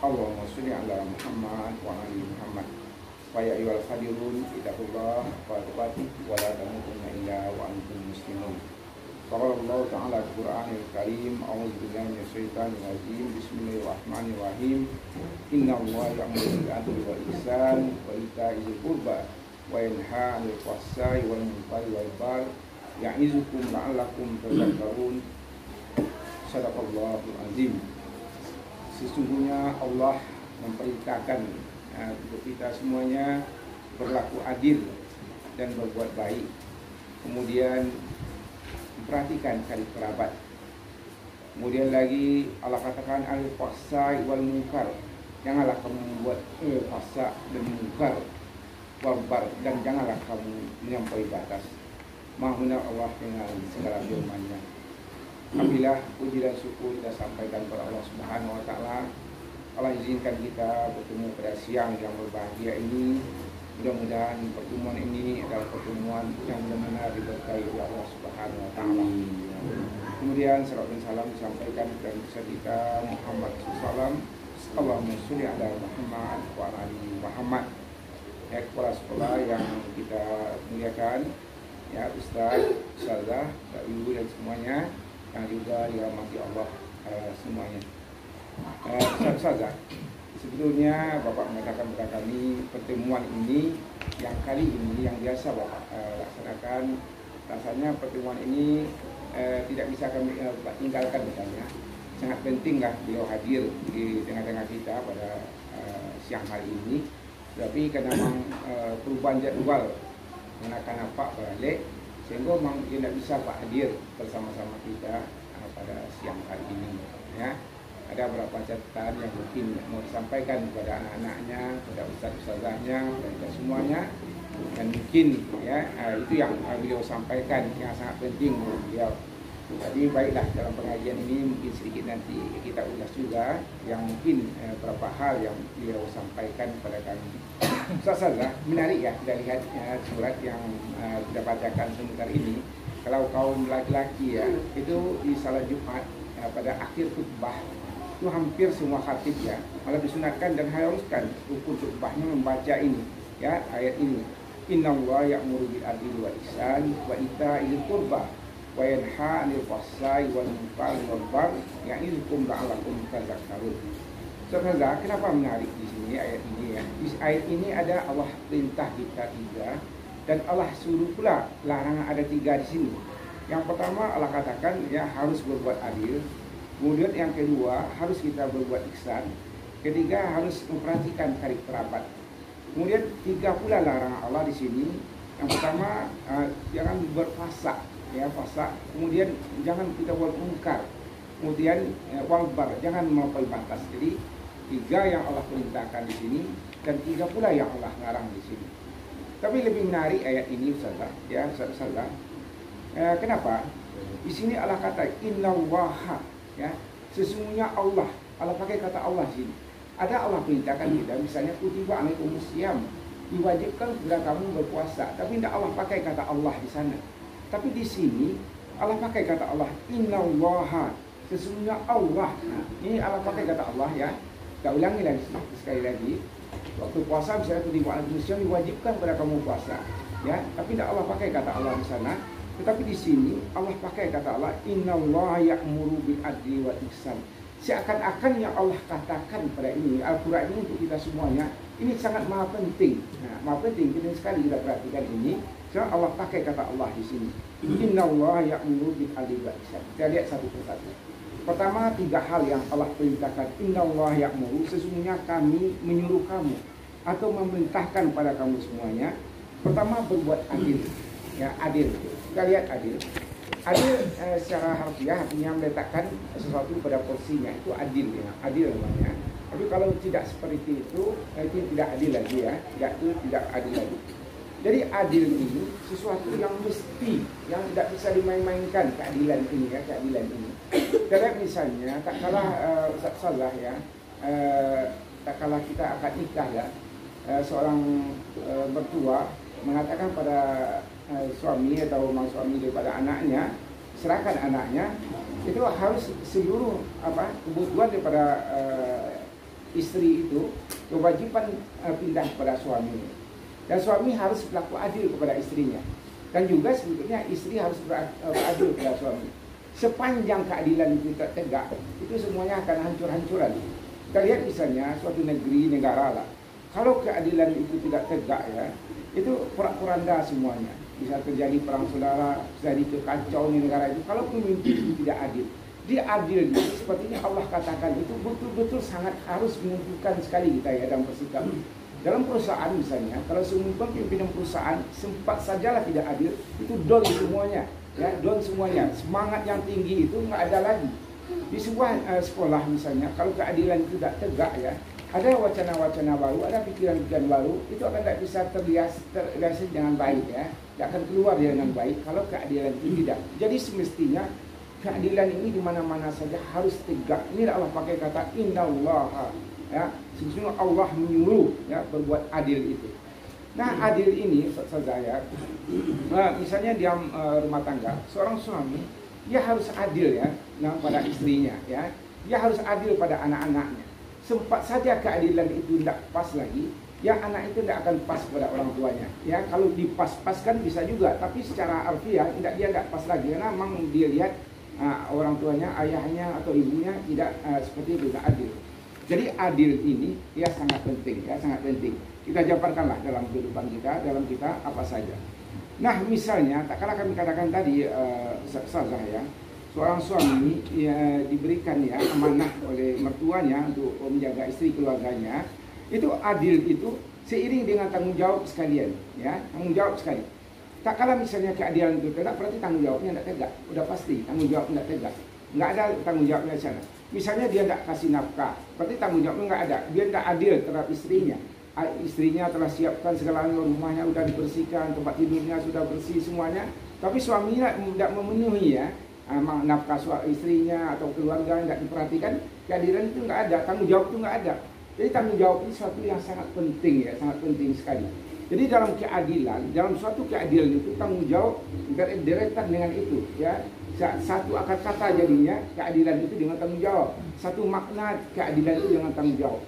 Allahumma sholli ala Muhammad wa ala ali Muhammad. Wa ya ayyuhal hadirun ittaqullah wa tuqatih wa la tamutunna illa wa antum muslimun. Qala Allah Ta'ala Al-Qur'anil Karim, a'udzu billahi minasyaitonir rajim. Bismillahirrahmanirrahim. Inna Allaha ya'muru bil adli wal ihsan wa ita'i dzil qurba wa yanha 'anil fahsya'i wal munkari wal baghi ya'izukum la'allakum tadhakkarun. Shadaqallahul azim. Sesungguhnya Allah memerintahkan untuk kita semuanya berlaku adil dan berbuat baik. Kemudian memperhatikan karib kerabat. Kemudian lagi Allah katakan al-fahsya'i wal munkar. Janganlah kamu membuat fahsya dan munkar, wal bar, dan janganlah kamu melampaui batas. Maha benar Allah dengan segala firman-Nya. Alhamdulillah, puji dan syukur kita sampaikan kepada Allah Subhanahu wa taala. Allah izinkan kita bertemu pada siang yang berbahagia ini. Mudah-mudahan pertemuan ini adalah pertemuan yang benar-benar diberkahi oleh Allah Subhanahu wa taala. Kemudian salawat dan salam disampaikan kepada kita Muhammad SAW. Allahumma sholli ala Muhammad wa ala ali Muhammad. Ya, kepala sekolah yang kita muliakan, ya Ustaz, Ustazah, Pak Ibu dan semuanya yang juga dirahmati Allah semuanya. Ustazah, sebetulnya Bapak mengatakan kepada kami pertemuan ini yang kali ini yang biasa Bapak laksanakan, rasanya pertemuan ini tidak bisa kami tinggalkan misalnya. Sangat pentinglah beliau hadir di tengah-tengah kita pada siang hari ini. Tapi karena memang perubahan jadwal mengenai Pak balik, sehingga memang dia tidak bisa Pak hadir bersama-sama kita pada siang hari ini. Ya, ada beberapa catatan yang mungkin mau disampaikan kepada anak-anaknya, kepada ustaz-ustazahnya, dan kita semuanya. Dan mungkin ya itu yang beliau sampaikan yang sangat penting menurut beliau. Jadi baiklah, dalam pengajian ini mungkin sedikit nanti kita ulas juga yang mungkin beberapa hal yang beliau sampaikan kepada kami. Ustazah, menarik ya kita lihat surat yang kita bacakan sebentar ini. Kalau kaum laki-laki ya, itu di salat Jumat pada akhir khutbah itu hampir semua khatib ya malah disunatkan dan haruskan rukun khutbahnya membaca ini ya, ayat ini. Innallaha ya'muru bil adli wal ihsan wa ita'i dzil qurba wa yanha 'anil fahsya'i wal munkari wal baghi ya'izukum la'allakum tadhakkarun. Saudara, kenapa menarik di sini ayat ini ya? Di ayat ini ada Allah perintah kita 3 dan Allah suruh pula larangan ada 3 di sini. Yang pertama Allah katakan ya harus berbuat adil. Kemudian yang kedua harus kita berbuat ihsan. Ketiga harus memperhatikan karib kerabat. Kemudian 3 pula larangan Allah di sini. Yang pertama jangan berfahsya ya, fahsya. Kemudian jangan kita buat munkar. Kemudian walbar, jangan melampaui batas. Jadi 3 yang Allah perintahkan di sini dan 3 pula yang Allah larang di sini. Tapi lebih menarik ayat ini Ustazah, ya Ustazah. Kenapa? Di sini Allah kata innallaha ya, sesungguhnya Allah pakai kata Allah sini. Ada Allah perintahkan kita, misalnya kutiba alaikumus syiyam, diwajibkan kepada kamu berpuasa, tapi tidak Allah pakai kata Allah di sana. Tapi di sini Allah pakai kata Allah innallaha, sesungguhnya Allah. Nah, ini Allah pakai kata Allah ya. Kita ulangi lagi sekali lagi. Waktu puasa misalnya kutiba alaikumus syiyam, diwajibkan kepada kamu puasa, ya. Tapi tidak Allah pakai kata Allah di sana. Tetapi di sini Allah pakai kata Allah innallaha ya'muru bil adli wal ihsan. Seakan-akan yang Allah katakan pada ini Al-Qur'an ini untuk kita semuanya ini sangat maha penting. Nah, maha penting sekali kita perhatikan ini. Sebab Allah pakai kata Allah di sini. Innallaha ya'muru bil adli wal ihsan. Kita lihat satu persatu. Pertama, 3 hal yang Allah perintahkan. Innallaha ya'muru, sesungguhnya kami menyuruh kamu atau memerintahkan pada kamu semuanya. Pertama, berbuat adil. Ya, adil. Kita lihat adil. Adil secara harfiah artinya meletakkan sesuatu pada porsinya, itu adil ya, adil namanya. Tapi kalau tidak seperti itu tidak adil lagi ya, tidak adil lagi. Jadi adil ini sesuatu yang mesti, yang tidak bisa dimain-mainkan keadilan ini ya, keadilan ini. Karena misalnya tak kalah salah ya, tak kalah kita akan nikah ya, seorang mertua mengatakan pada suami atau mang suami daripada anaknya, serahkan anaknya, itu harus seluruh kebutuhan daripada istri itu kewajiban pindah kepada suami, dan suami harus berlaku adil kepada istrinya, dan juga sebetulnya istri harus beradil kepada suami. Sepanjang keadilan itu tidak tegak, itu semuanya akan hancur-hancuran. Kita lihat misalnya suatu negeri, negara lah, kalau keadilan itu tidak tegak ya, itu porak-poranda semuanya. Bisa terjadi perang saudara, terjadi kekacauan di negara itu kalau pemimpin itu tidak adil. Dia adil, sepertinya Allah katakan itu betul-betul sangat harus menentukan sekali kita ya dalam bersikap. Dalam perusahaan misalnya, kalau semua pimpinan perusahaan sempat sajalah tidak adil, itu down semuanya, ya down semuanya. Semangat yang tinggi itu nggak ada lagi. Di sebuah sekolah misalnya, kalau keadilan itu tidak tegak ya, ada wacana-wacana baru, ada pikiran-pikiran baru, itu akan tidak bisa terrealisasi dengan baik ya, tidak akan keluar dengan baik kalau keadilan itu tidak. Jadi semestinya keadilan ini di mana-mana saja harus tegak. Ini Allah pakai kata innallaha, ya, sesungguhnya Allah menyuruh ya berbuat adil itu. Nah, adil ini saya, misalnya di rumah tangga, seorang suami dia harus adil ya pada istrinya ya, dia harus adil pada anak-anaknya. Sempat saja keadilan itu tidak pas lagi, ya anak itu tidak akan pas kepada orang tuanya. Ya kalau dipas-paskan bisa juga, tapi secara harfiah dia tidak pas lagi karena memang dia lihat orang tuanya, ayahnya atau ibunya tidak seperti itu, tidak adil. Jadi adil ini ya sangat penting ya, sangat penting. Kita jabarkanlah dalam kehidupan kita, dalam kita apa saja. Nah misalnya, tak kala kami katakan tadi Ustazah ya, seorang suami ya, diberikan ya amanah oleh mertuanya untuk menjaga istri keluarganya, itu adil itu seiring dengan tanggung jawab sekalian ya, tanggung jawab sekali. Tak kala misalnya keadilan itu tegak, berarti tanggung jawabnya tidak tegak, udah pasti tanggung jawab tidak tegak, nggak ada tanggung jawabnya di sana. Misalnya dia tidak kasih nafkah, berarti tanggung jawabnya nggak ada, dia tidak adil terhadap istrinya. Istrinya telah siapkan segalanya, rumahnya sudah dibersihkan, tempat tidurnya sudah bersih semuanya, tapi suaminya tidak memenuhi ya nafkah istrinya atau keluarga tidak diperhatikan, keadilan itu nggak ada, tanggung jawab itu nggak ada. Jadi tanggung jawab ini suatu yang sangat penting ya, sangat penting sekali. Jadi dalam keadilan, dalam suatu keadilan itu tanggung jawab deretan dengan itu ya. Satu akar kata jadinya keadilan itu dengan tanggung jawab, satu makna keadilan itu dengan tanggung jawab.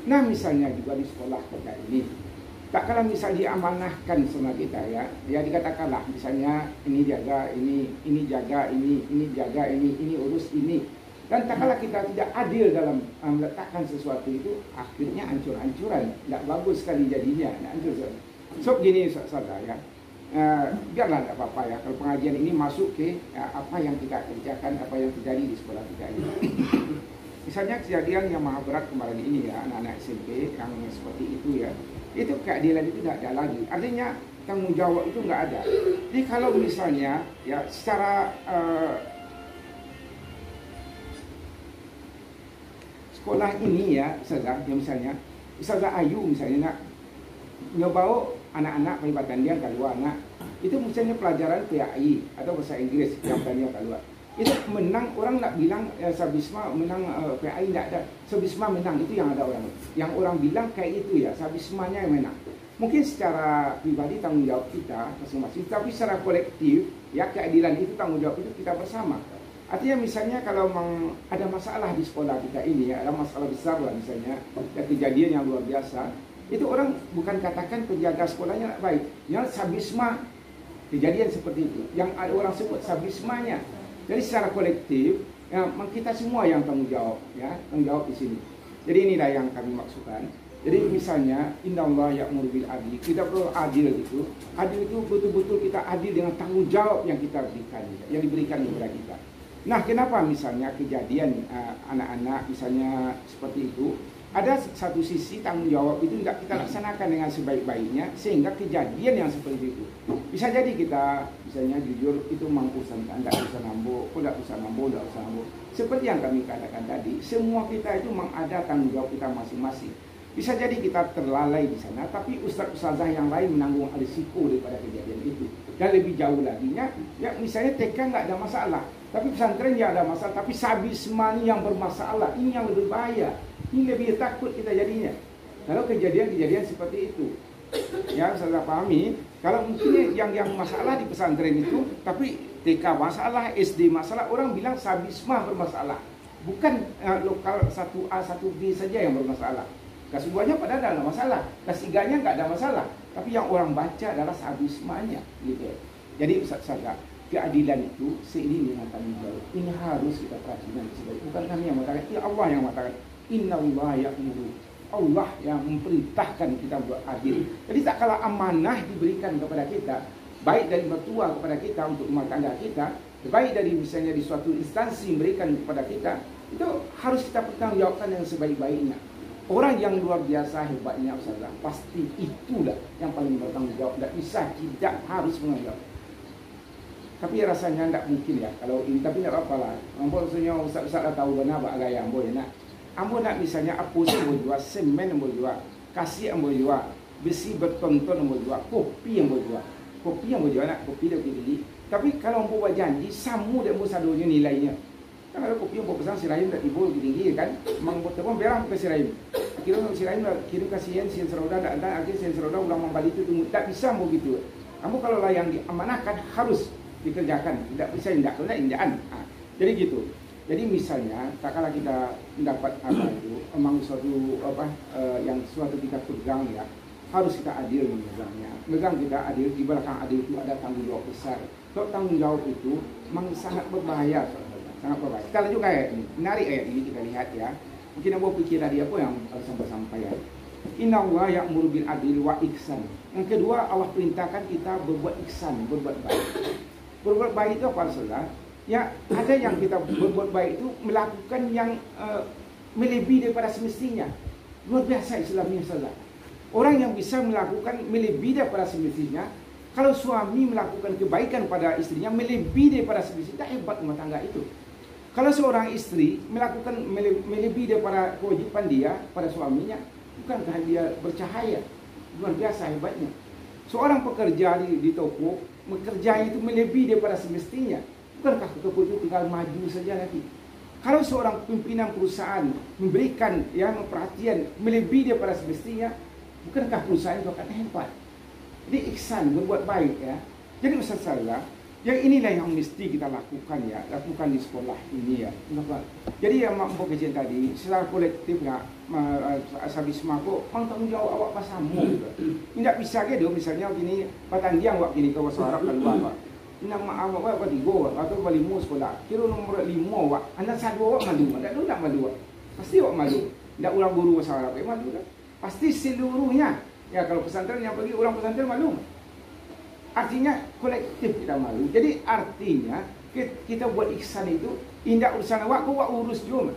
Nah misalnya juga di sekolah kita ini, tak kala misalnya diamanahkan sama kita ya, ya dikatakanlah misalnya ini jaga ini jaga ini jaga ini urus ini, dan tak kala kita tidak adil dalam meletakkan sesuatu itu, akhirnya hancur-hancuran, tidak bagus sekali jadinya, hancur. So gini saudara ya, biarlah tidak apa-apa ya kalau pengajian ini masuk ke apa yang kita kerjakan, apa yang terjadi di sekolah kita ini. Misalnya kejadian yang maha berat kemarin ini ya, anak-anak SMP yang seperti itu ya, itu keadilan itu tidak ada lagi, artinya tanggung jawab itu nggak ada. Jadi kalau misalnya ya secara sekolah ini ya, misalnya Ustazah Ayu misalnya nak nyobau anak-anak peribatan dia keluar anak itu misalnya pelajaran PAI atau bahasa Inggris yang dia keluar, itu menang, orang nak bilang Sabisma menang PAI, tidak ada, Sabisma menang, itu yang ada orang bilang kayak itu ya, Sabismanya yang menang. Mungkin secara pribadi tanggung jawab kita masing-masing, tapi secara kolektif ya keadilan itu tanggung jawab itu kita bersama. Artinya misalnya kalau memang ada masalah di sekolah kita ini ya, ada masalah besar lah misalnya, ada kejadian yang luar biasa, itu orang bukan katakan penjaga sekolahnya baik, yang Sabisma kejadian seperti itu, yang ada orang sebut Sabismanya. Jadi secara kolektif ya, kita semua yang tanggung jawab ya, tanggung jawab di sini. Jadi inilah yang kami maksudkan. Jadi misalnya innallaha ya'muru bil adli, kita perlu adil itu. Adil itu betul-betul kita adil dengan tanggung jawab yang kita berikan, yang diberikan kepada kita. Nah, kenapa misalnya kejadian anak-anak misalnya seperti itu, ada satu sisi tanggung jawab itu tidak kita laksanakan dengan sebaik-baiknya sehingga kejadian yang seperti itu. Bisa jadi kita misalnya jujur itu mampu tidak bisa nambah, tidak bisa nambah. Seperti yang kami katakan tadi, semua kita itu memang ada tanggung jawab kita masing-masing. Bisa jadi kita terlalai di sana, tapi ustaz-ustazah yang lain menanggung risiko daripada kejadian itu. Dan lebih jauh lagi ya misalnya TK nggak ada masalah, tapi pesantren ya ada masalah, tapi Sabisma yang bermasalah, ini yang lebih bahaya. Ini lebih takut kita jadinya kalau kejadian-kejadian seperti itu. Ya, saya pahami. Kalau mungkin yang masalah di pesantren itu, tapi TK masalah, SD masalah, orang bilang Sabisma bermasalah. Bukan lokal 1A 1B saja yang bermasalah. Kelas 2-nya pada ada masalah, kelas 3-nya nggak ada masalah. Tapi yang orang baca adalah sadismanya, gitu. Jadi Ustaz Saga, keadilan itu seiring dengan tanggung jawab. Ini harus kita perhatikan sebagai, bukan kami yang mengatakan, ya Allah yang mengatakan, Innallaha ya'muru. Allah yang memperintahkan kita buat adil. Jadi tak kala amanah diberikan kepada kita, baik dari mertua kepada kita untuk rumah tangga kita, baik dari misalnya di suatu instansi memberikan kepada kita, itu harus kita pertanggungjawabkan yang sebaik-baiknya. Orang yang luar biasa hebatnya Ustazah, pasti itulah yang paling bertanggung jawab. Tidak bisa, tidak harus menganggap. Tapi rasanya tidak mungkin ya kalau ini, tapi tidak apa-apa lah. Ambo maksudnya Ustaz dah tahu benar apa gaya ambo ya nak. Ambo nak misalnya apa sih ambo jual, semen ambo jual, kasih ambo jual, besi bertonton ambo jual, kopi ambo jual. Kopi ambo jual nak, kopi dah beli. Tapi kalau ambo buat janji, samu dia ambo sadonya nilainya. Kan ada kopi yang bawa pesan si Rahim tak timbul tinggi kan, mang buat terbang berang ke si Rahim. Akhirnya si Rahim kirim kasihan si Seroda tak ada, akhirnya si Seroda ulang membalik itu tunggu, tak bisa begitu. Kamu kalau lah yang diamanahkan harus dikerjakan, tidak bisa tidak kena indaan. Jadi gitu. Jadi misalnya, tak kala kita mendapat apa itu, memang suatu apa yang suatu kita pegang ya, harus kita adil memegangnya. Megang kita adil, di belakang adil itu ada tanggung jawab besar. Kalau tanggung jawab itu memang sangat berbahaya. Sangat berbahaya. Kita lanjut ayat ini. Menarik ayat ini kita lihat ya. Mungkin apa pikir tadi apa yang harus sampai ya. Innallaha ya'muru bil adli wa ihsan. Yang kedua, Allah perintahkan kita berbuat ihsan, berbuat baik. Berbuat baik itu apa saudara? Ya, ada yang kita berbuat baik itu melakukan yang melebihi daripada semestinya. Luar biasa Islamnya saudara. Orang yang bisa melakukan melebihi daripada semestinya. Kalau suami melakukan kebaikan pada istrinya melebihi daripada semestinya, hebat rumah tangga itu. Kalau seorang istri melakukan melebihi daripada kewajiban dia pada suaminya, bukankah dia bercahaya? Luar biasa hebatnya. Seorang pekerja di toko bekerja itu melebihi daripada semestinya, bukankah toko itu tinggal maju saja nanti? Kalau seorang pimpinan perusahaan memberikan yang perhatian melebihi daripada semestinya, bukankah perusahaan itu akan hebat? Jadi ihsan, berbuat baik ya. Jadi Ustaz Salah, yang inilah yang mesti kita lakukan ya, lakukan di sekolah ini ya. Jadi yang mak kajian tadi, secara kolektif nggak, sabisma kok, tanggung jawab awak pasamu gitu. Tidak bisa ke do, misalnya gini, patandiang awak gini ke bahasa Arab keluar awak. Nang mak awak tigo atau balimu sekolah, kira nomor 5 awak, anak satu awak malu, tidak malu, pasti awak malu. Tidak ulang guru bahasa Arab, malu kan? Pasti seluruhnya. Ya kalau pesantren yang pergi orang pesantren malu. Artinya kolektif kita malu. Jadi artinya kita buat ihsan itu indah urusan awak, kau urus juga.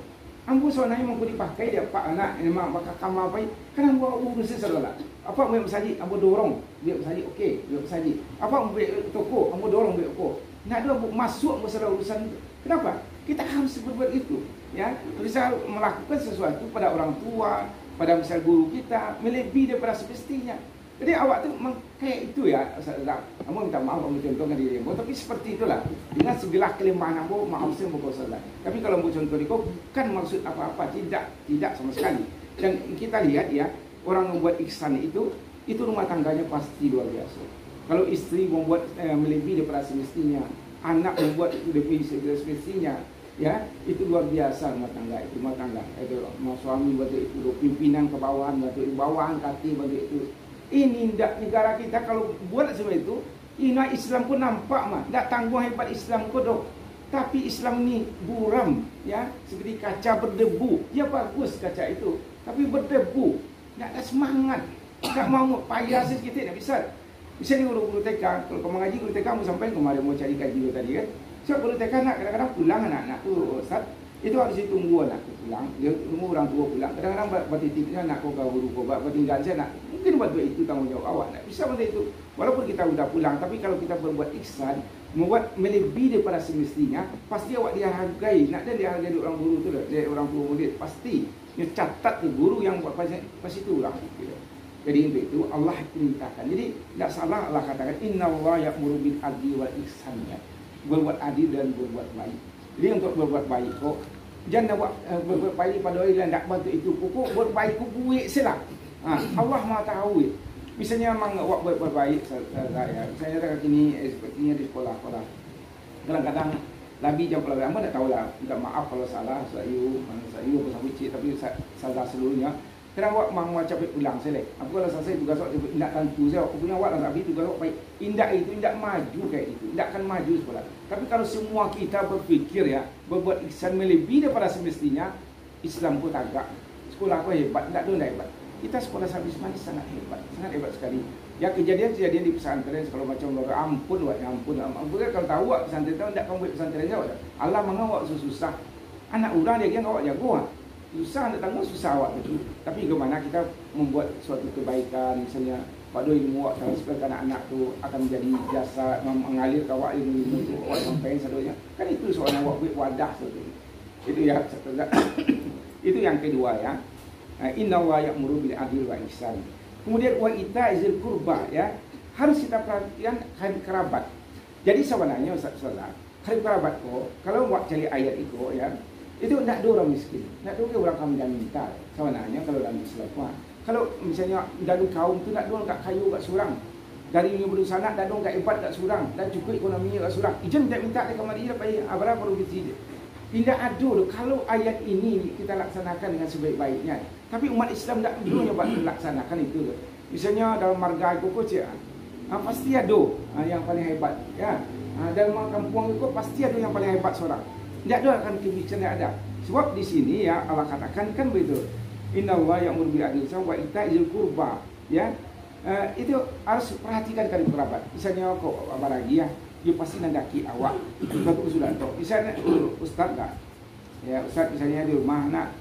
Ambo soalnya mau dipakai dia pak anak ini mak bakal kamu apa? Kan ambo urus sesuatu. Apa mau bersaji? Ambo dorong dia bersaji. Okey, dia bersaji. Apa mau toko? Ambo dorong dia toko. Nak dia masuk masalah urusan itu. Kenapa? Kita harus berbuat itu. Ya, bisa melakukan sesuatu pada orang tua, pada misal guru kita melebihi daripada semestinya. Jadi awak tu kayak itu ya, Ustazah. Kamu minta maaf kamu contohkan diri kamu, tapi seperti itulah. Dengan segala kelemahan kamu, maaf saya mau Ustazah. Tapi kalau mau contoh ni, kau bukan maksud apa-apa, tidak sama sekali. Dan kita lihat ya, orang membuat ihsan itu rumah tangganya pasti luar biasa. Kalau istri membuat melebihi daripada semestinya, anak membuat itu lebih daripada semestinya, ya itu luar biasa rumah tangga itu, suami batu itu, pimpinan ke bawahan batu itu, bawahan kaki batu itu. Ini ndak negara kita kalau buat semua itu, ina Islam pun nampak mah, ndak tanggung hebat Islam ko dok. Tapi Islam ni buram ya, seperti kaca berdebu. Ya bagus kaca itu, tapi berdebu, ndak ada semangat, ndak mau payah sikit nak bisa. Bisa ni guru TK, kalau kau mengaji guru TK mau sampai kemarin mau cari kaji tadi kan. So guru TK nak kadang-kadang pulang anak-anak tu Ustaz, itu harus ditunggu anak tu pulang. Dia tunggu orang tua pulang. Kadang-kadang bertitiknya nak kau guru kau bertinggal saya nak. Mungkin buat itu tanggung jawab awak. Tak bisa macam itu. Walaupun kita sudah pulang, tapi kalau kita berbuat ihsan, membuat melebihi daripada semestinya, pasti awak dihargai. Nak dia dihargai orang guru tu dah, dia orang tua murid pasti. Dia catat tu guru yang buat pas itu lah. Jadi itu Allah perintahkan. Jadi tak salah Allah katakan innallaha ya'muru bil adli wal ihsan ya. Berbuat adil dan berbuat baik. Jadi untuk berbuat baik kok jangan buat berbuat baik pada orang yang tak bantu itu pokok berbaik ku buik selah. Allah Maha tahu. Misalnya memang awak berbuat baik saya. Misalnya kini sepertinya di sekolah. Kadang-kadang Labi jam pelawai Amba tak tahulah. Minta maaf kalau salah. Mana saya pasal cik tapi salah seluruhnya. Kerana awak mahu capek pulang selek. Apa kalau selesai tugas awak indak tentu saya. Aku punya awak lah tapi tugas awak baik. Indak itu indak maju kayak itu. Indak akan maju sekolah. Tapi kalau semua kita berfikir ya, berbuat ihsan melebihi daripada semestinya, Islam pun tagak. Sekolah aku hebat, indak tu hebat. Kita sekolah Sabis Manis sangat hebat sekali. Ya kejadian di pesantren kalau macam orang ampun kalau tahu awak pesantren tahu ndak kamu buat pesantren jauh dah. Allah mengawak susah. Anak orang dia awak jago. Susah nak tanggung susah awak tu. Tapi bagaimana kita membuat suatu kebaikan misalnya pada ilmu awak supaya anak-anak tu akan menjadi jasa mengalir ke awak ilmu tu awak sampai selalunya. Kan itu soalan awak buat wadah tu. Itu ya satu. Itu yang kedua ya. Innallaha ya'muru bil adli wa ihsan. Kemudian wa ita'izil qurba ya. Harus kita perhatikan karib kerabat. Jadi sebenarnya Ustaz, karib kerabat ko kalau buat cari ayat itu ya, itu tidak ada orang miskin. Tidak ada orang kami dan minta. Sebenarnya kalau dalam Islam kalau misalnya dalam kaum tu tidak ada orang kat kayu kat surang. Dari yang berusaha tak ada orang kat hebat kat surang dan cukup ekonominya kat surang. Ijen tak minta dia kemari dapat berapa rugi. Tidak ada. Kalau ayat ini kita laksanakan dengan sebaik-baiknya. Tapi umat Islam tak perlu buat laksanakan itu. Misalnya dalam marga aku cik, pasti ada yang paling hebat. Ya, dalam kampung aku pasti ada yang paling hebat seorang. Tidak ada akan kebijakan yang ada. Sebab di sini ya Allah katakan kan begitu. Innallaha ya'muru bil adli wa ita'izil qurba. Ya, itu harus perhatikan karib kerabat. Misalnya kau apa lagi ya? Dia pasti nandaki awak. Satu sudah tahu. Misalnya ustaz tak? Ya ustaz misalnya di rumah nak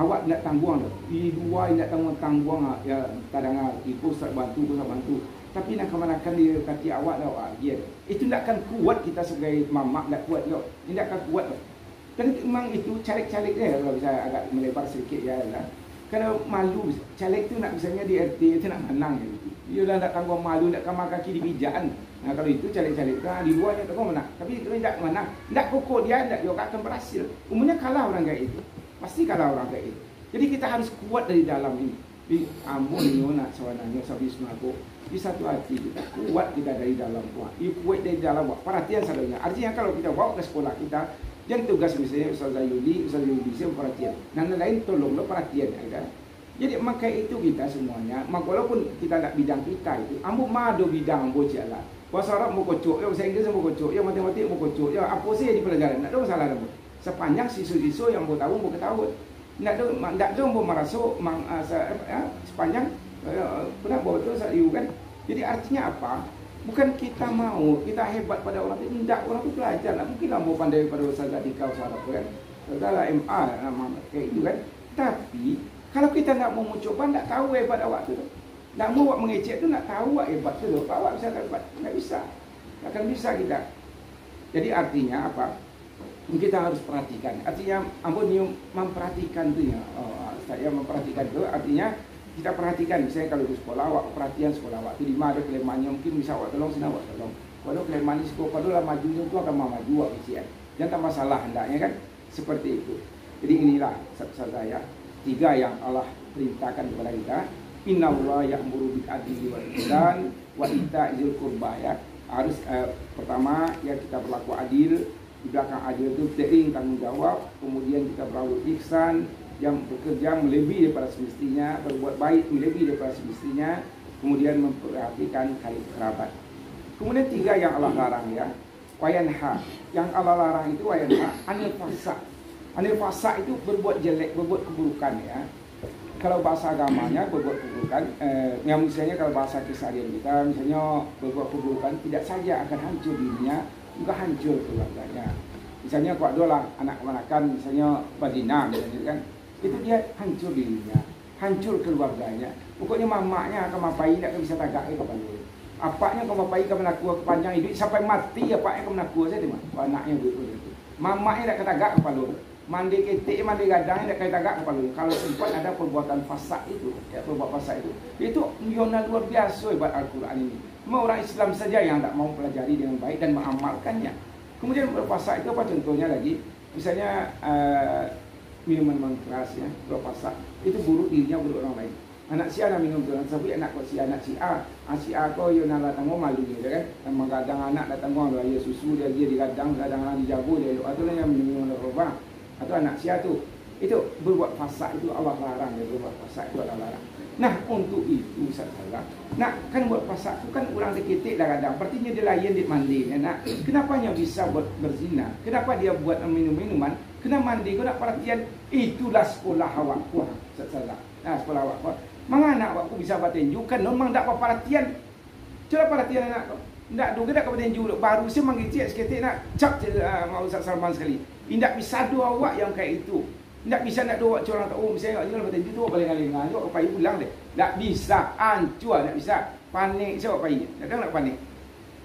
awak tidak tangguang dah. Di luar tidak tangguang ya kadang ikut ustaz bantu. Tapi nak kemanakan dia kaki awak dah awak dia. Itu tidak akan kuat kita sebagai mamak tidak kuat juga. Tidak akan kuat dah. Dan memang itu caleg-caleg dia kalau bisa agak melebar sedikit ya lah. Kalau malu caleg tu nak misalnya di RT itu nak menang ya. Dia dah tak tangguang malu nak kamar kaki di bijaan. Nah kalau itu caleg-caleg di luarnya tak mana. Tapi kalau tidak menang, tidak pokok dia tidak juga akan berhasil. Umumnya kalah orang kayak itu. Pasti kalah orang kayak itu. Jadi kita harus kuat dari dalam ini. Di Ambon ni nak sebenarnya Sabis Mago di satu hati kita kuat kita dari dalam kuat. Kuat dari dalam kuat. Perhatian selalunya. Artinya kalau kita bawa ke sekolah kita, yang tugas misalnya Ustaz Yudi saya perhatian. Dan lain tolonglah perhatian ya kan. Jadi maka itu kita semuanya. Maka walaupun kita nak bidang kita itu, ambo mado bidang ambo jalan. Bahasa Arab mau kocok, bahasa Inggeris mau kocok, matematik mau kocok, apa sih di pelajaran? Tak ada masalah dah. Sepanjang siswa-siswa yang mau tahu mau ketahuan. Tak ada mau merasuk sepanjang pernah bawa tu saya kan. Jadi artinya apa? Bukan kita mau kita hebat pada orang itu, tidak orang itu belajar. Tak mungkin lah mau pandai pada Ustaz Dikau Sarap kan. Adalah MA kayak itu kan. Tapi kalau kita nak mau mencoba, tak tahu hebat awak tu. Nak mau awak mengecek tu nak tahu awak hebat tu. Awak bisa tak hebat? Tak bisa. Tak akan bisa kita. Jadi artinya apa? Kita harus perhatikan. Artinya ampun memperhatikan tu ya. Saya memperhatikan tu artinya kita perhatikan. Misalnya kalau di sekolah awak perhatian sekolah awak tu di mana ada kelemahannya mungkin bisa awak tolong, sini awak tolong. Kalau kelemahan di sekolah pada lah majunya tu akan maju awak kesian. Jangan tak masalah hendaknya kan seperti itu. Jadi inilah saya 3 yang Allah perintahkan kepada kita. Innallaha ya'muru bil adli wal ihsan wa ita'izil qurba ya. Harus pertama ya kita berlaku adil. Di belakang adil itu tering tanggung jawab, kemudian kita berlaku ihsan yang bekerja melebihi daripada semestinya, berbuat baik melebihi daripada semestinya, kemudian memperhatikan karib kerabat. Kemudian 3 yang Allah larang ya. Wayanha. Yang Allah larang itu wayanha anil fahsya. Anil fahsya itu berbuat jelek, berbuat keburukan ya. Kalau bahasa agamanya berbuat keburukan, yang misalnya kalau bahasa keseharian kita, misalnya berbuat keburukan tidak saja akan hancur dirinya, juga hancur keluarganya. Misalnya kalau adalah anak kemanakan, misalnya berzina, misalnya kan, itu dia hancur dirinya, hancur keluarganya. Pokoknya mamaknya akan mapai tidak bisa tagak kepada dia. Apaknya akan mapai akan menakua kepanjang hidup sampai mati, apaknya akan menakua saja dia. Anaknya begitu. Mamaknya tidak ketagak kepala. Mandi ketik, mandi gadang tidak kait agak kepala. Kalau sempat ada perbuatan fasad itu, ya perbuatan fasad itu miona luar biasa hebat Al-Quran ini. Cuma orang Islam saja yang tak mau pelajari dengan baik dan mengamalkannya. Kemudian berpuasa itu apa contohnya lagi? Misalnya minuman keras ya, berpuasa itu buruk dirinya buruk orang lain. Anak si A nak minum tu, tapi anak kau si anak si A. Si A kau yo nak datang kau malu dia kan. Memang kadang anak datang kau dia susu dia digadang, kadang anak dijago dia. Atau yang minum narkoba. Atau anak si A tu. Itu berbuat fasad itu Allah larang dia berbuat fasad itu Allah larang. Nah, untuk itu salah. Nak kan buat fasad tu kan orang deketik dah kadang. Artinya dia layan dia mandi kan. Nak kenapa dia bisa buat berzina? Kenapa dia buat minum-minuman? Kena mandi kau nak perhatian. Itulah sekolah awak kuah salah. Nah, sekolah awak kuah. Mengana awak bisa bertinju kan memang tak apa perhatian. Coba perhatian anak kau. Ndak doga dak bertinju baru saya manggil cik seketik nak cap mau Ustaz Salman sekali. Indak bisa dua awak yang kayak itu. Ndak bisa nak dua awak orang tak misalnya awak jangan bertinju tu paling-paling awak pai pulang deh. Ndak bisa, ancur ndak bisa. Panik siapa pai? Kadang nak panik.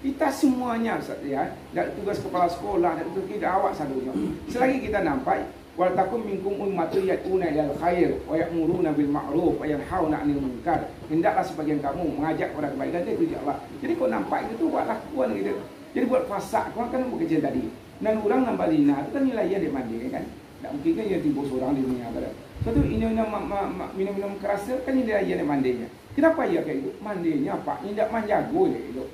Kita semuanya Ustaz ya, dak tugas kepala sekolah, dak tugas kita awak sadunya. Selagi kita nampak wal takum minkum ummatun yad'una ilal khair wa ya'muruna bil ma'ruf wa yanhauna 'anil munkar. Hendaklah sebagian kamu mengajak kepada kebaikan dan tujuan Allah. Jadi kau nampak itu buat lakuan gitu. Jadi buat fasad kau kan buat kerja tadi. Dan orang nambah zina itu kan nilainya dia mandi kan. Tak mungkin kan dia tiba seorang di dunia pada. Satu ini minum keras kan nilainya dia mandinya. Kenapa ya kayak gitu? Mandinya apa? Tidak menjago dia itu.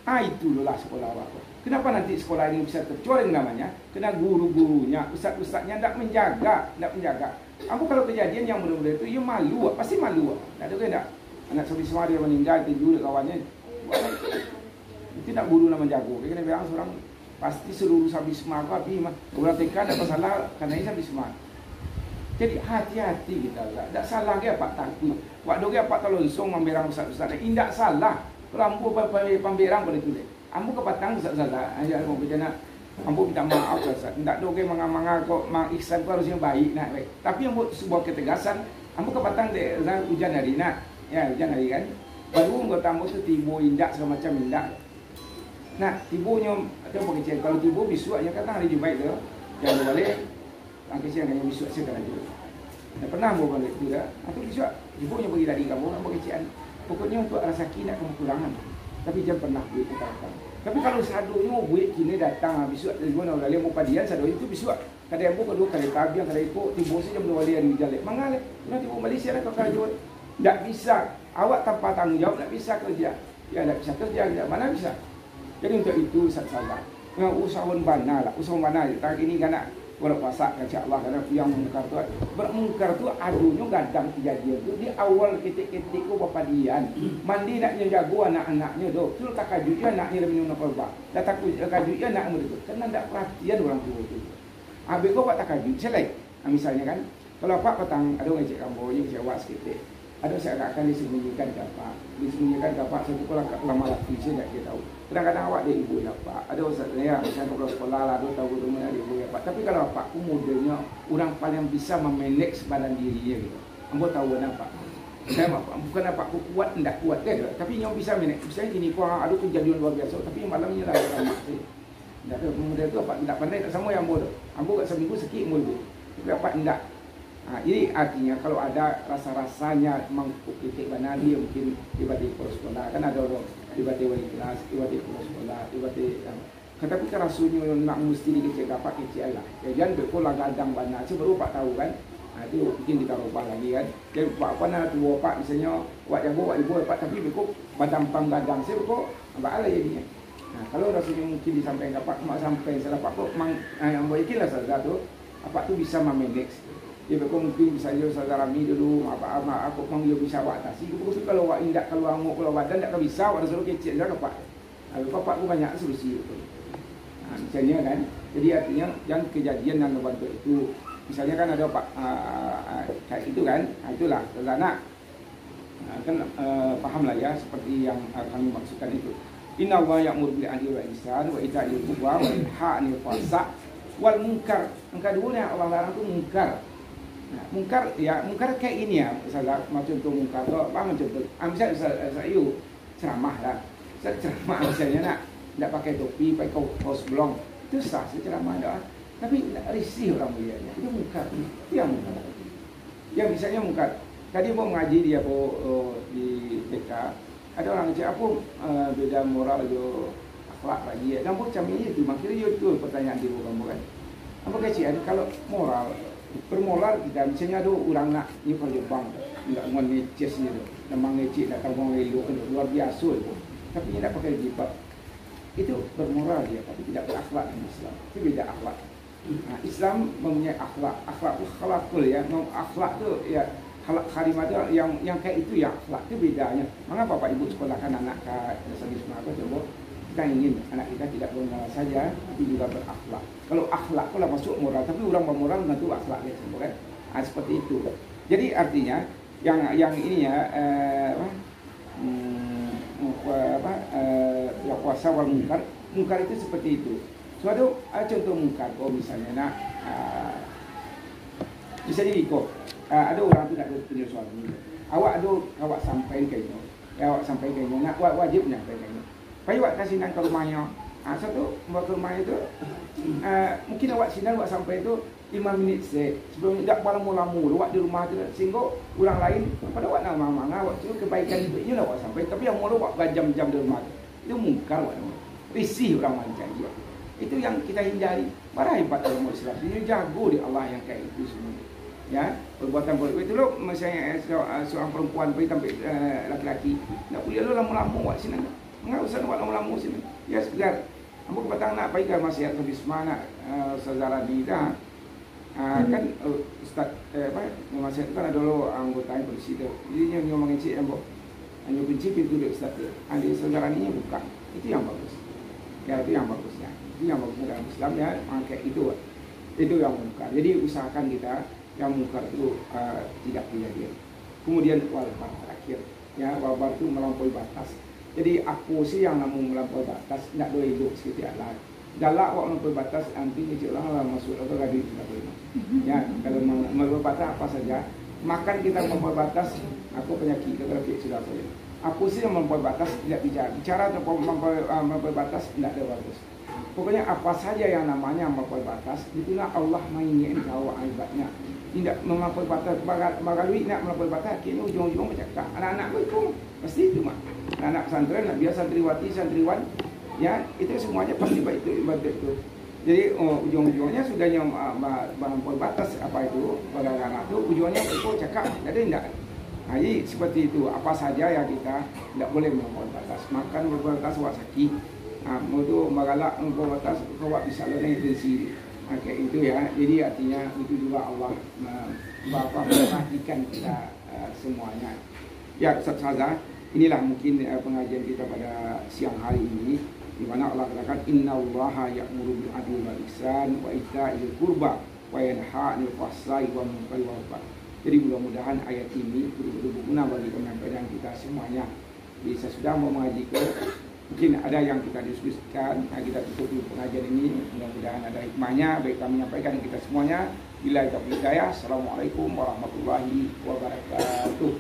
Itulah sekolah awak. Kenapa nanti sekolah ini bisa tercoreng namanya? Kena guru-gurunya, ustaz-ustaznya tidak menjaga. Aku kalau kejadian yang muda-muda itu, ya malu, pasti malu. Tak ada ke tak? Anak Sabi Semua dia meninggal, tidur dengan kawannya. Itu tak guru nak menjaga. Kena bilang seorang pasti seluruh Sabi Semua tapi orang TK ada masalah karena ini Sabi Semua. Jadi hati-hati kita. Tak salah ke apa takut. Waktu ke apa terlonsong memberang ustaz-ustaz. Tidak salah. Kalau ampu pemberang boleh tulis. Ampu kepatang salah. Ayah mau berjana. Ampu minta maaf Ustaz. Tak doge manga-manga kok mang ihsan kau harusnya baik nak baik. Tapi ampu sebuah ketegasan. Ampu kepatang de hujan hari nak. Ya hujan hari kan. Baru ampu tamu tu tibo indak segala macam indak. Nah tibonya ada apa kecil. Kalau tibo bisuaknya kata hari Jumaat tu. Jangan balik. Angkat siang hanya bisuak sekarang juga. Tak pernah ampu balik tidak. Aku bisuak. Tibonya pergi dari kamu ampu kecil. Pokoknya untuk rezeki nak kekurangan. Tapi jangan pernah duit kita datang. Tapi kalau sadonya mau duit kini datang habis dari mana orang mau padian sado itu bisuak. Kadang ambo kedua kali tabiang kali ikut tibo saja belum wali di jalan. Mangale, nanti tibo Malaysia nak kerja. Tak bisa. Awak tanpa tanggung jawab tak bisa kerja. Ya tak bisa kerja tidak mana bisa. Jadi untuk itu salah. Yang usahawan bana lah, usahawan bana. Tak ini kan nak berpuasa kata Allah karena yang mungkar tu adunya gadang kejadian tu di awal ketik-ketik ku bapadian mandi nak jago anak-anaknya tu tu tak kajunya anaknya minum narkoba dah takut kajunya anak itu karena tak perhatian orang tua itu habis kau buat tak kaju selai misalnya kan kalau apa petang ada ngecek kamu yang jawab sikit ada saya akan disembunyikan ke apa satu lama lagi saya tak tahu kadang-kadang awak dia ibu ya Pak ada ustaz saya kalau sekolah lah ada tahu rumah ibu ya Pak tapi kalau Pak aku modelnya orang paling bisa memanage badan dirinya gitu ambo tahu apa saya bukan apa aku kuat tidak kuat kan tapi yang bisa manage misalnya gini kau ada kejadian luar biasa tapi malamnya lah ramah sih tidak ada model tu apa tidak pandai tak sama yang ambo kat seminggu sikit mulu tapi apa tidak. Jadi artinya kalau ada rasa-rasanya mengkritik banali mungkin tiba-tiba sekolah kan ada orang tiba-tiba kelas tiba-tiba sekolah tiba-tiba tetapi kan rasanya nak mesti dikecek dapat kecil lah jangan berpola gadang banal baru Pak tahu kan itu mungkin kita rubah lagi kan jadi apa nak tua Pak misalnya buat jago buat ibu Pak tapi berkok badan pam gadang saya berkok apa ala jadinya kalau rasanya mungkin disampaikan dapat mak sampai salah Pak kok yang boleh ikinlah salah tu apa tu bisa memanage. Dia mungkin bisa dia saudara mi dulu apa aku mau dia bisa watasi. Tapi kalau awak indak kalau anguk kalau badan tak bisa awak suruh kecil dah Pak. Kalau Pak pun banyak solusi itu. Misalnya kan. Jadi artinya yang kejadian yang membantu itu misalnya kan ada Pak kayak itu kan. Itulah anak kan pahamlah ya seperti yang kami maksudkan itu. Inna wa ya'muru bil 'adli wal ihsan wa ita'i dzil qurba wa yanha 'anil fahsya wal munkar. Yang kedua yang Allah larang itu munkar. Mungkar ya mungkar kayak ini ya misalnya macam tu mungkar tu apa macam tu misalnya saya ceramah lah saya ceramah misalnya nak tidak pakai topi pakai kaos blong itu sah saya ceramah dah tapi nak risih orang melihatnya itu mungkar itu yang mungkar yang misalnya mungkar tadi mau mengaji dia di TK ada orang cakap apa beda moral jo akhlak lagi ya kamu macam ini tu makanya itu pertanyaan di kamu kan apa kecil kalau moral bermoral kita misalnya ada orang nak ni kalau bank enggak ngon neces ni tu. Memang necik nak kawang elok luar biasa tu. Tapi dia tak pakai jilbab. Itu bermoral dia, tapi tidak berakhlak dalam Islam. Itu beda akhlak. Islam mempunyai akhlak. Akhlak tu khalaqul ya. Akhlak tu ya akhlak karimah tu yang kayak itu ya akhlak tu bedanya. Mengapa Bapak Ibu sekolahkan anak ke dasar Islam apa coba? Kita ingin anak kita tidak bermoral saja, tapi juga berakhlak. Kalau akhlak kalau masuk moral, tapi orang bermoral tentu akhlak dia semua kan. Seperti itu. Jadi artinya yang ini ya kuasa wal mungkar. Mungkar itu seperti itu. Suatu contoh mungkar, kalau misalnya nak bisa jadi kok ada orang tu nak punya suami. Awak sampai kayaknya. Awak sampai kayaknya nak wajib nak kayaknya. Pai awak kasih nang ke rumahnya. Satu bawa ke rumah itu mungkin awak sinar awak sampai itu 5 minit sebelum tidak lama-lama awak di rumah tu sehingga orang lain pada awak nak mangga awak tu kebaikan hidupnya lah awak sampai tapi yang mula awak berjam-jam di rumah itu mungkar awak risih orang macam dia. Itu yang kita hindari. Para hebat dalam Islam dia jago di Allah yang kayak itu semua. Ya, perbuatan itu lo misalnya seorang perempuan pergi sampai laki-laki nak boleh lo lama-lama awak sini. Enggak usah awak lama-lama sini. Ya sekedar ambo kebatang nak pergi ke masjid Bisma nak saudara di dah. Kan ustaz masjid itu kan ada lo anggota polisi tu. Jadi dia mengencik ambo. Hanya kunci pintu dia ustaz tu. Ada saudara ni buka. Itu yang bagus. Ya itu yang bagusnya. Itu yang bagus dalam Islam ya, pakai itu yang mungkar. Jadi usahakan kita yang mungkar itu tidak terjadi. Kemudian walbar terakhir, ya walbar itu melampaui batas. Jadi aku sih yang namun melampaui batas, tidak boleh hidup seperti Allah. Galak awak melampaui batas, nanti kecil orang lah masuk atau gaji tidak boleh. Ya kalau melampaui batas apa saja, makan kita melampaui batas, aku penyakit kalau sudah boleh. Aku sih yang melampaui batas tidak bicara atau melampaui batas tidak ada batas. Pokoknya apa saja yang namanya melampaui batas, itulah Allah mainin kau ibadnya. Tidak melampaui batas, bagaimana nak melampaui batas, akhirnya ujung-ujung bercakap. Anak-anak itu pasti itu mah. Anak pesantren, biasa santriwati, santriwan, ya itu semuanya pasti baik itu ibadat itu. Jadi ujung-ujungnya sudahnya melampaui batas apa itu pada anak itu ujungnya itu cakap, jadi tidak. Jadi seperti itu, apa saja yang kita tidak boleh melampaui batas. Makan melampaui batas awak sakit. Itu magalak melampaui batas awak bisa lari tensi. Kayak itu ya. Jadi artinya itu juga Allah memperhatikan kita semuanya. Ya Ustaz Saza, inilah mungkin pengajian kita pada siang hari ini di mana Allah katakan innallaha ya'muru bil adli wal ihsan wa itaa'il qurba wa yanha 'anil fahsya'i wal munkari wal baghi. Jadi mudah-mudahan ayat ini betul-betul berguna bagi penyampaian kita semuanya. Jadi saya sudah mau mengaji ke mungkin ada yang kita diskusikan, kita tutup pengajian ini. Mudah-mudahan ada hikmahnya baik kami menyampaikan kita semuanya. Bila kita hidayah. Assalamualaikum warahmatullahi wabarakatuh.